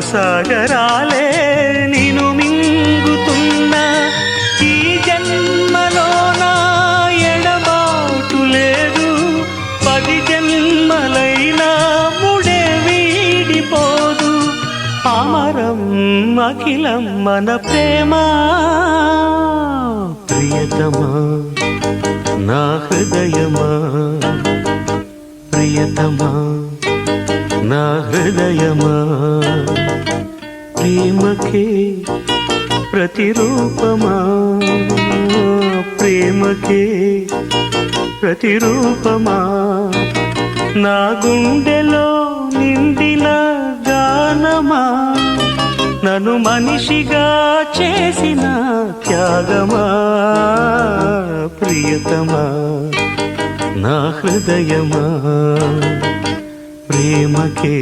సాగరాలే నిను మింగుతున్న ఈ జన్మలో నా ఎడబాటు లేదు 10 జన్మలైనా ముడే వీడిపోదు అమరం అఖిలం మన ప్రేమ ప్రియతమా నా హృదయమా ప్రియతమా నా హృదయమా ప్రేమకే ప్రతిరూపమా ప్రేమకే ప్రతిరూపమా నా గుండెలో నిండిన గానమా నన్ను మనిషిగా చేసిన త్యాగమా ప్రియతమా నా హృదయమా ప్రేమకే